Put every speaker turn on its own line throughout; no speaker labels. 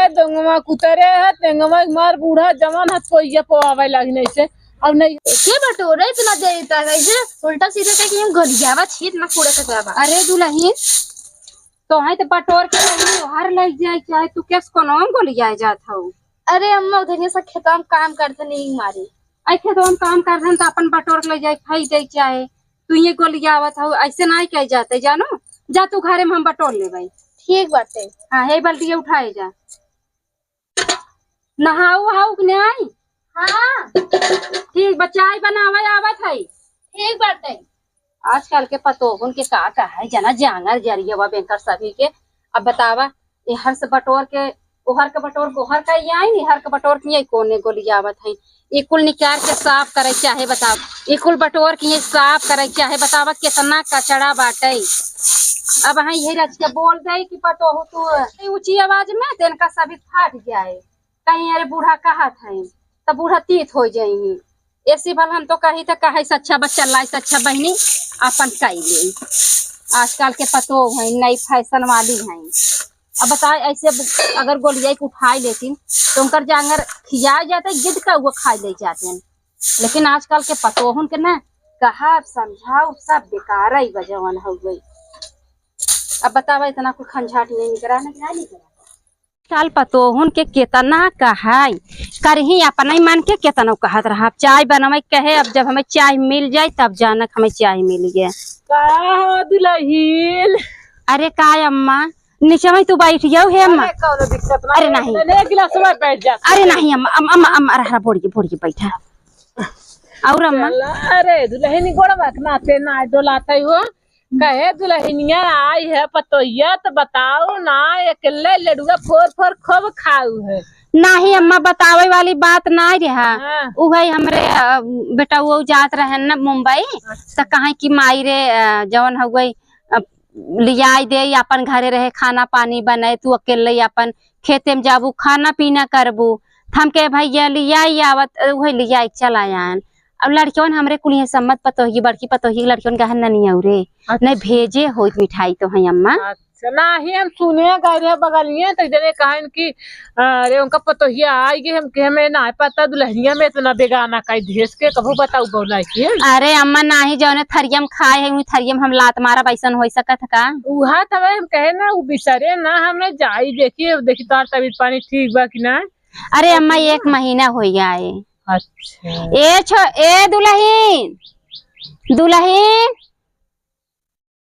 दोंगमा कुतरे है तेंगमा मार बूढ़ा जवान हाथ कोई ये पोआवे लगने से अब नहीं
के बटोरे इतना देता है जे उल्टा सीधा कह कि हम गलियावा छीत ना कूड़े कचरावा।
अरे दुल्हन तो है तो बटोर के हर लग जाए चाहे तू केस कोनो को ले जाए जात हूँ।
अरे अम्मा उधर से खेतम काम करते नहीं मारी
आई खेतों में काम कर रहे तो अपन बटोर के ले जाए खाई दे चाहे तू ये को ले आवत हूँ ऐसे ना कह जाते जानो जा तू घरे में हम बटोर ले भाई।
ठीक बाटे।
हाँ हे बाल्टी उठाए जा नहाऊ हाउ कि नहीं।
हाँ
ठीक बचाई बनावे आवत है।
ठीक बाटे।
आजकल के पतोहन के का है जना जांगर जरिया बैंकर सभी के अब बतावा ये हर से बटोर के ओहर के बटोर गोहर का ये आई नहीं हर के बटोर के कोने को लियावत है ये कुल निकाल के साफ करे चाहे बताव ये कुल बटोर के साफ करे चाहे बतावा कितना कचड़ा बाटे। अब हाँ यही रच के बोल दे कि पतोह तू ऊंची आवाज में तेन का सभी फाट जाए कहीं अरे बूढ़ा कहा था तब बूढ़ा तीत हो जाये ऐसी भल हम तो कही तो कहे से अच्छा बच्चा लाई से अच्छा बहनी अपन कई ले आजकल के पतो है नई फैशन वाली है। अब बताए ऐसे अगर गोलिया को उठाई लेती तो उनकर जांगर खिया जाते गिद का वो खा ले जाते हैं लेकिन आजकल के पतोहन के ना कहा समझाओ सब बेकार ही बजवन हो गई। अब बतावा इतना कुछ खंझाट नहीं निकला नहीं साल पतोहन के केतना कहाई करही अपना ही मन के केतना कहत रहा चाय बनवे कहे अब जब हमें चाय मिल जाए तब जानक हमें चाय मिल गया।
दुल्हन
अरे काय अम्मा नीचे में तू बैठ जाओ हे अम्मा। अरे नहीं
गिलास में बैठ जा।
अरे नहीं अम्मा अम्मा अम्मा रहा बोड़ी बैठा और अम्मा।
अरे दुल्हन गोड़ नाते ना डोलाते हो कहे दुल्हनिया आई है पतोहिया तो बताओ ना अकेले लडुआ फोर फोर खूब खाऊ है।
नहीं अम्मा बतावे वाली बात नहीं रहा वही हमरे बेटा वो जात रहे ना मुंबई तो कहा की माई रे जवन हो गई लिया दे अपन घरे रहे खाना पानी बने तू अकेले अपन खेते में जाबू खाना पीना करबू थम के भैया लिया आवत वही लिया चल आयान। अब लड़कियों हमरे कुल सम्मत पतोही बड़की पतोही लड़कियों गहन नहीं औरे नहीं भेजे हो मिठाई तो है अम्मा।
अच्छा नहीं हम सुने गए बगलिए तो जने कहन कि अरे उनका पतोहिया आई गई हम के हमें ना पता दुल्हनिया में इतना बेगाना का भेज के कबू बताऊ बोला कि
अरे अम्मा नाही जौने थरियम खाए है थरियम हम लात मारा बैसन हो सकत का
उहा तब हम कहे ना वो बिसरे ना हमने जाई देखी तार तबीयत पानी ठीक बा कि ना।
अरे अम्मा 1 महीना हो गया है।
अच्छा
ए दुल्हन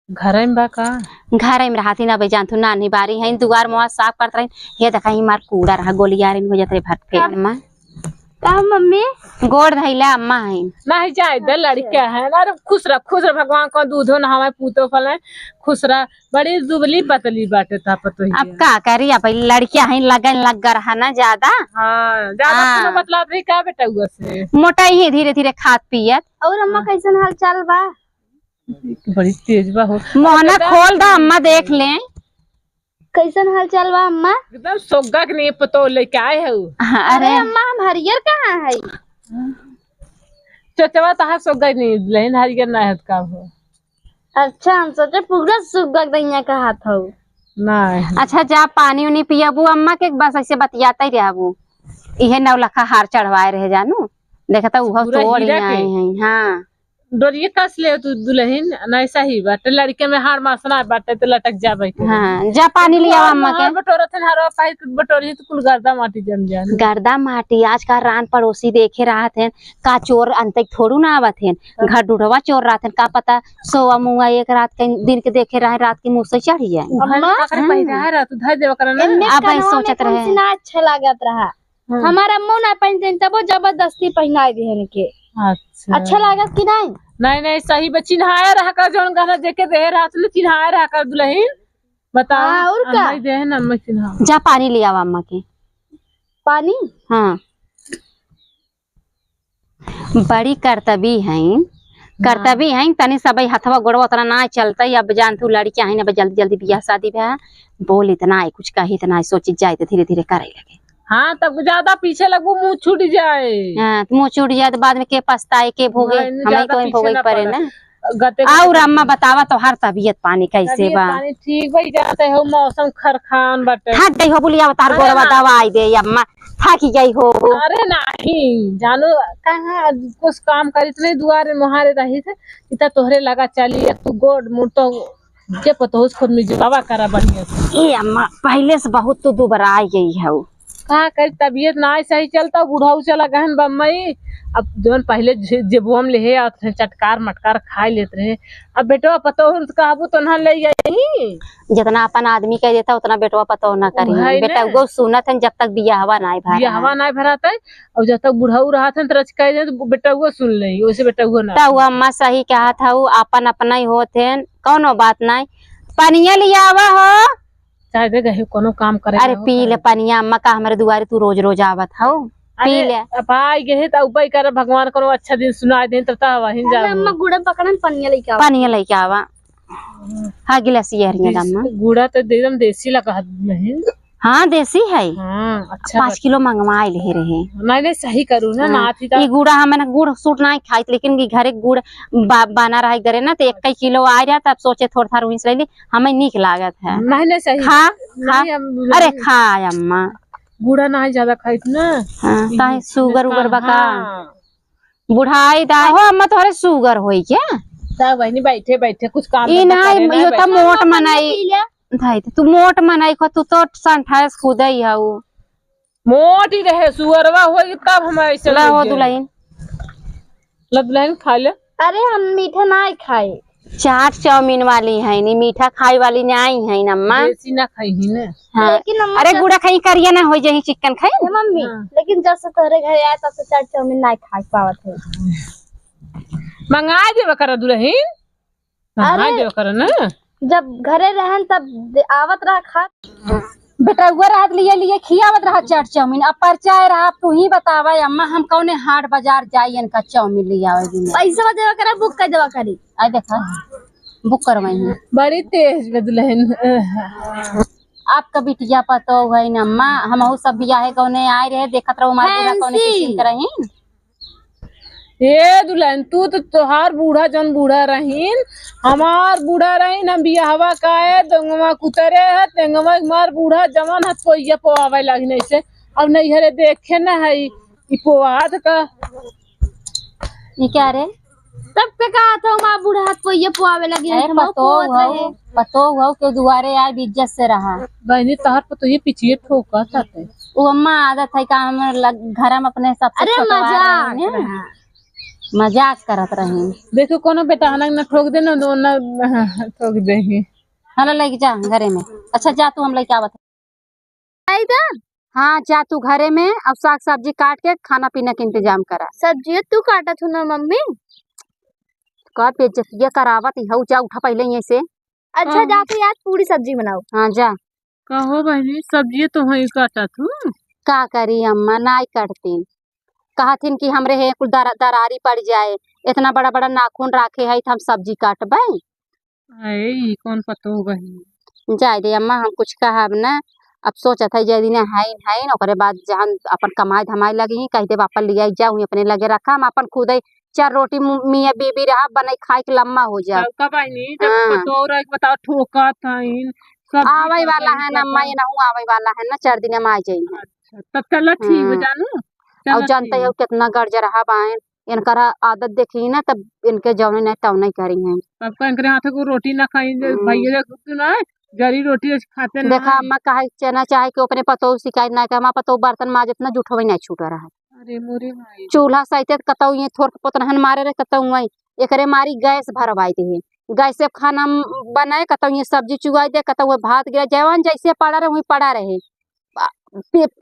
घर में बा का
घर में रहती ना जान तू नानी बारी है दुआर मुआ साफ करत रही हे देखा ही मार कूड़ा रहा गोलियार हो जाते भट के अम्मा
का मम्मी
गोड़ धैला अम्मा है
नहीं जाए दे लड़के है ना खुश रह भगवान को दूधो ना हमें पूतो फल खुश रह बड़ी दुबली पतली बाटे था पतो
अब का करी अब लड़कियां है लगन लग रहा ना ज्यादा।
हाँ ज्यादा मतलब नहीं का बेटा हुआ से
मोटा ही धीरे धीरे खात पियत।
और अम्मा कैसन हाल चाल बा
बड़ी तेज बा हो
मोहना खोल दा अम्मा देख ले
कैसन हाल चाल बा अम्मा
एकदम सोगा के नहीं पतो लेके आए है।
अरे अम्मा हम हरियर कहाँ है
चचवा तहा सोगा नहीं लेकिन हरियर ना है का हो।
अच्छा हम सोचे पूरा सुग्गा दैया का हाथ हो
नहीं।
अच्छा जा पानी उनी पियाबू अम्मा के बस ऐसे बतियाता ही रहबू इहे 9 लाख हार चढ़वाए रहे जानू देखता उहो तोड़ ही आए हैं। हाँ
डोरिये कस ले तू दुल्हन नहीं सही बात लड़के में हार मासना बाटे तो लटक जाबे।
हाँ जा पानी लिया अम्मा के
बटोरत हारो पाई बटोरी तो कुल गर्दा माटी जम जाए
गर्दा माटी आज का रान पड़ोसी देखे रहा थे का चोर अंत थोड़ू ना आवत है घर डूढ़वा चोर रहा थे का पता सोवा मुंगा एक रात के दिन के देखे रहे रात की मुँह से चढ़ी जाए अब सोचत रहे
अच्छा लागत रहा हमारा मुँह ना पहनते तब जबरदस्ती पहना दे के अच्छा लागत कि
नहीं सही बच्ची नहाया रहा कर जो गाना देखे दे रहा तो चिन्हाया रहा कर दुल्हन बताओ
और का
दे ना मैं चिन्हा
जा पानी लिया अम्मा के
पानी।
हाँ बड़ी कर्तव्य है तनी सब हथवा गोड़वा उतना ना चलता अब जान तू लड़कियां है ना जल्दी जल्दी बियाह शादी भा बोल इतना है कुछ कही इतना सोची जाए तो धीरे धीरे करे लगे।
हाँ तब ज्यादा पीछे लगू मुंह छूट जाए।
हाँ मुंह छूट जाए तो बाद में के पछताए के भोगे हमें तो भोगे पड़े ना।
गते
और अम्मा बतावा तोहार तबीयत पानी कैसे बा?
पानी ठीक भाई जाते हो मौसम खरखान बटे।
थक गई हो बोलिया तार गोरवा दवाई दे अम्मा थक गई हो।
अरे नहीं जानू कहाँ कुछ काम करी इतने दुआरे मुहारे रही थे इतना तोहरे लगा चली तू गोड मुड़ तो जे पतो खुद में जुबावा करा बढ़िया से।
ए अम्मा पहले से बहुत तू दुबरा गई है।
कहा कर तबीयत ना सही चलता बुढ़ाऊ चला गहन बम्बई। अब जोन पहले जेबुम ले आते चटकार मटकार खा लेते रहे अब बेटवा पतो कहबू तो ना ले जाई।
जितना अपन आदमी कह देता उतना बेटवा पतो ना करी। बेटा वो सुनत है जब तक बियाहवा ना भरा
बियाहवा ना भराता है और जब तक बुढ़ाऊ रहा था तो कह दे तो बेटा वो सुन ले वैसे बेटा वो ना
तो अम्मा सही कहा था अपन अपना ही होते कौनो बात नहीं। पनिया लिया आवा हो
चाहे दे गए कोनो काम करे।
अरे पी ले पनिया अम्मा का हमारे दुआरे तू रोज रोज आवत हो पी ले।
अब आई गए तो उपाय कर भगवान करो अच्छा दिन सुना दे तब वहीं जा।
अम्मा गुड़ा पकड़न पनिया लेके आवा
हाँ गिलासी यारियां अम्मा
गुड़ा तो एकदम देसी लगा नहीं।
हाँ देसी है।
हाँ अच्छा
5 किलो मंगवा ले रहे।
नहीं नहीं सही करू ना नाथी
ये गुड़ा हमें गुड़ सूट नहीं खाई लेकिन घरे गुड़ बना रहा करे ना तो 1 किलो आ जाए तब सोचे थोड़ा थोड़ा उस ले हमें निक लागत है।
नहीं नहीं सही
खा खा अरे खा अम्मा
गुड़ा नहीं ज्यादा खाई ना।
हाँ शुगर उगर बका बुढ़ाई दा हो अम्मा तोहरे शुगर होई क्या?
सब वही बैठे बैठे कुछ काम
ई नहीं यो त मोट मनाई धाई तू मोट मनाई को तू तो 28 खुद ही है वो
मोट ही रहे सुअरवा होई तब हम ऐसे
ला हो दुलाइन
लदलाइन खा ले।
अरे हम मीठा ना खाए
चाट चाउमीन वाली है नी मीठा खाई वाली नहीं है अम्मा
देसी ना खाई ही ना।
हाँ।
लेकिन अम्मा
अरे गुड़ा खाई करिया ना हो जाही चिकन खाई
मम्मी लेकिन जब से तोरे घर आया तब से चाट चाउमीन ना खा पावत है।
मंगा देव कर दुल्हन मंगा देव कर ना
जब घरे रहन तब आवत रहा खा
बेटा वो रात लिए खियावत रहा चाट चाउमीन अब परचाए रहा तू ही बतावा अम्मा हम कौने हाट बाजार जाई इनका चाउमीन लिया
पैसा देवा करा बुक कर देवा करी
आई देखा बुक करवाई
बड़ी तेज दुल्हन।
आपका बिटिया पतो है न अम्मा हम सब बियाहे कौने आए रहे देखत रहो हमारे कौने किसिम करही।
ये दुल्हन तू तो तोहार बूढ़ा जन बूढ़ा रहीन हमार बूढ़ा रहीन हम बियाहवा काए दंगवा कुतरे है तेंगवा मार बूढ़ा जवान हाथ पोइया पोआवे लगने से अब नहीं हरे देखे ना है ई पोआत का
ये क्या रे
तब पे कहा था मां बूढ़ा हाथ पोइया पोआवे लगी
पतो हुआ के दुआरे आए इज्जत से रहा
बहनी तोहार पर तो ये पीछे ठोका था
वो अम्मा आदत है का हम घर में अपने सबसे मजाक करत रही।
देखो कोनो बेटा हनक न ठोक दे ना ठोक दे
हला लेके जा घरे में। अच्छा जा तू हम लेके आवत हाँ जा तू घरे में अब साग सब्जी काट के खाना पीने के इंतजाम करा।
सब्जी तू काटा थू ना मम्मी
का बेइज्जतिया करावत हऊ जा उठा पहले यहीं से।
अच्छा जा तू यार पूरी सब्जी बनाओ।
हाँ जा
कहो बहनी सब्जी तो वही काटा तू
का करी अम्मा नाई कटती कहथिन कि हमरे हे कुल दरारी पड़ जाए इतना बड़ा बड़ा नाखून राखे है हम सब्जी काटबे
कौन पतो बहनी
जाए दे अम्मा हम कुछ कहब ना अब सोचत है जदी ने है ओकरे बाद जहां अपन कमाई धमाई लगी कह दे अपन लिया जाऊ अपने लगे रखा हम अपन खुद 4 रोटी मियां बीबी रहा बनाई खाए के लम्मा हो जाए।
बताओ ठोका था
आवे वाला है ना अम्मा ये ना आवे वाला है ना 4 दिन में आ जाइए।
तब चलो ठीक है जानू
और जानते हो कितना गर्ज रहा बाइन इनकर आदत देखी ना तब इनके जौने नहीं तव नहीं करी है
तब इनके हाथ को रोटी ना खाई भैया ना जरी रोटी खाते ना।
देखा अम्मा कहे चना चाहे कि अपने पतो शिकायत ना कर पतो बर्तन माज इतना जूठो नहीं छूटा रहा।
अरे मोरे भाई
चूल्हा सहित कतौ ये थोर पोतनहन मारे रहे कतौ वही एकरे मारी गैस भरवाई दे गैस से खाना बनाए कतौ ये सब्जी चुगाई दे कतौ भात गिरा जवान जैसे पड़ा रहे वही पड़ा रहे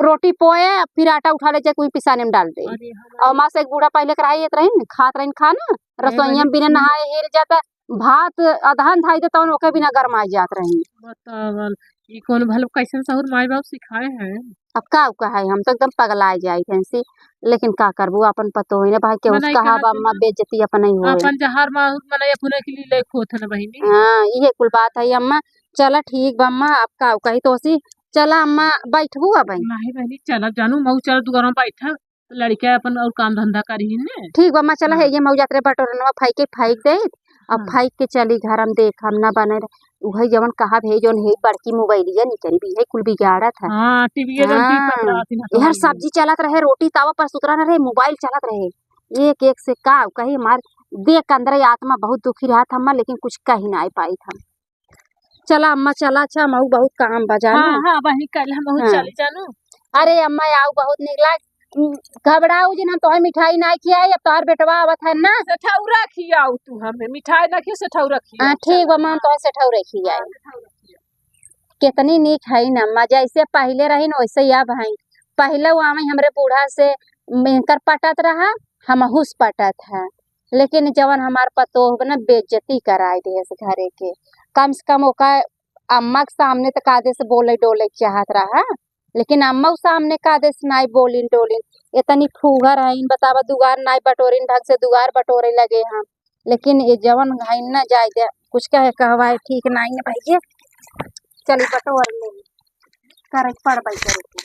रोटी पोए फिर आटा उठा ले जाए कोई पिसाने में डाल दे। और माँ से एक बूढ़ा पहले कराई रही खात रही खाना रसोईया बिना नहाए हेर जाता भात अधन धाई देता ओके बिना गरमाई जात रही।
बतावल ई कौन भलो कैसे सहूर माई बाप सिखाए हैं।
अब का है हम तो एकदम पगलाए जाई फैंसी लेकिन का करबू अपन पतो होई ना भाई के उसका हवा अम्मा बेइज्जती अपन ही होए
अपन जहार माहौल मने पुने के लिए खोथ न बहिनी।
हां ये कुल बात है अम्मा चला ठीक बा अम्मा अब का कही तोसी चला अम्मा बैठबू अब
नहीं बहनी चला जानू मऊ चल तू घर में बैठा लड़के अपन और काम धंधा करी ने।
ठीक बा अम्मा चला है ये मऊ यात्रा बटोरनवा फाई के फाइक दे अब फाइक के चली घर हम देख हम ना बने वही जवन कहा भे जोन है बड़की मोबाइलिया निकली भी है कुल बिगाड़ा था।
हाँ टीवी जन टी
हाँ
पकड़ा थी ना
यार सब्जी चलत रहे रोटी तावा पर सुतरा न रहे मोबाइल चलत रहे एक एक से का कही हमार देख के अंदर आत्मा बहुत दुखी रहा था अम्मा लेकिन कुछ कही ना पाई था। चला अम्मा चला अच्छा मऊ बहुत काम बजा
हाँ हाँ वही कल हम बहुत
हाँ।
चले जानू
अरे अम्मा आओ बहुत निकला घबराऊ जिन हम तो मिठाई ना खियाई अब तोहर बेटवा आवत है ना
सठौरा खियाऊ तू हमें मिठाई ना खिया सठौरा खिया
हाँ ठीक बा मां तो सठौरे खियाई कितनी नीक है न अम्मा जैसे पहले रही न वैसे अब है पहले वो आवे हमरे बूढ़ा से मिलकर पटत रहा हम हुस पटत है लेकिन जवन हमार पतोह न बेइज्जती कराए दे इस घरे के कम से कम ओका अम्मा के सामने तो कादे से बोले डोले चाहत रहा लेकिन अम्मा के सामने कादे से नाई बोलिन डोलिन इतनी फूहर है बतावा दुगार नाई बटोरिन ढंग से दुगार बटोरे लगे हम लेकिन ये जवन है न जाए दे कुछ कहे कहवाए ठीक नहीं है भैया चली बटोर ले करे पड़ भाई करे